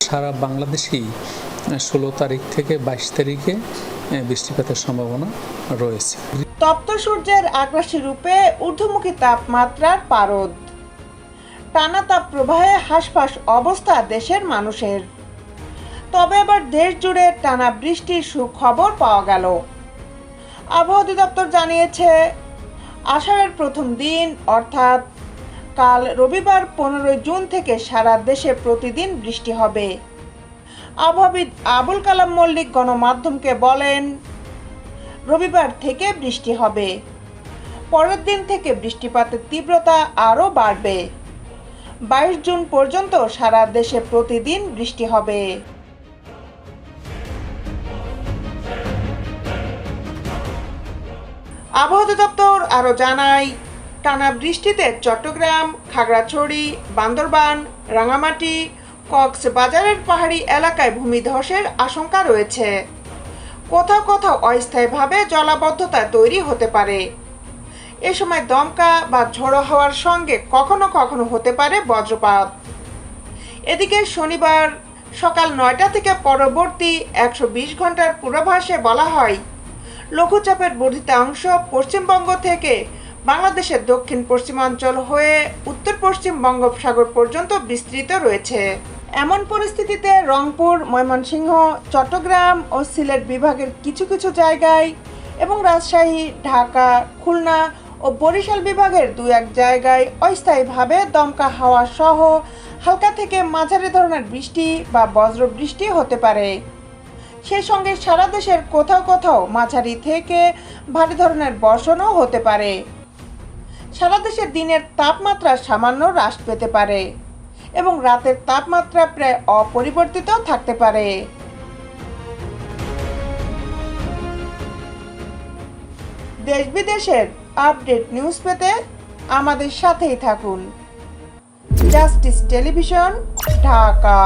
সারা বাংলাদেশেই 16 তারিখ থেকে 22 তারিখে বৃষ্টিপাতের সম্ভাবনা রয়েছে। তপ্ত সূর্যের আগ্রাসী রূপে ঊর্ধ্বমুখী তাপমাত্রার পারদ, টানা তাপ প্রবাহে হাঁসফাঁস অবস্থা দেশের মানুষের। তবে এবার দেশ জুড়ে টানা বৃষ্টির সুখবর পাওয়া গেল। আবহাওয়া অধিদপ্তর জানিয়েছে, আষাঢ়ের প্রথম দিন অর্থাৎ কাল রবিবার 15 জুন থেকে সারা দেশে প্রতিদিন বৃষ্টি হবে। আবহাওয়াবিদ আবুল কালাম মল্লিক গণমাধ্যমকে বলেন, রবিবার থেকে বৃষ্টি হবে। পরের দিন থেকে বৃষ্টিপাতের তীব্রতা আরও বাড়বে। 22 জুন পর্যন্ত সারা দেশে প্রতিদিন বৃষ্টি হবে। আবহাওয়া অধিদপ্তর আরও জানায়, টানা বৃষ্টিতে চট্টগ্রাম, খাগড়াছড়ি, বান্দরবান, রাঙামাটি, কক্সবাজারের পাহাড়ি এলাকায় ভূমিধসের আশঙ্কা রয়েছে। কোথাও কোথাও অস্থায়ীভাবে জলাবদ্ধতা তৈরি হতে পারে। এ সময় দমকা বা ঝোড়ো হাওয়ার সঙ্গে কখনো কখনো হতে পারে বজ্রপাত। এদিকে শনিবার সকাল 9টা থেকে পরবর্তী 120 ঘন্টার পূর্বাভাসে বলা হয়, লঘুচাপের বর্ধিত অংশ পশ্চিমবঙ্গ থেকে বাংলাদেশের দক্ষিণ পশ্চিমাঞ্চল হয়ে উত্তর পশ্চিম বঙ্গোপসাগর পর্যন্ত বিস্তৃত রয়েছে। এমন পরিস্থিতিতে রংপুর, ময়মনসিংহ, চট্টগ্রাম ও সিলেট বিভাগের কিছু কিছু জায়গায় এবং রাজশাহী, ঢাকা, খুলনা ও বরিশাল বিভাগের 2-1 জায়গায় অস্থায়ীভাবে দমকা হাওয়া সহ হালকা থেকে মাঝারি ধরনের বৃষ্টি বা বজ্রবৃষ্টি হতে পারে। সেই সঙ্গে সারা দেশের কোথাও কোথাও মাঝারি থেকে ভারী ধরনের বর্ষণও হতে পারে। সারা দেশে দিনের তাপমাত্রা সামান্য হ্রাস পেতে পারে এবং রাতের তাপমাত্রা প্রায় অপরিবর্তিত থাকতে পারে। দেশ বিদেশের আপডেট নিউজ পেতে আমাদের সাথেই থাকুন। Justice television, Dhaka.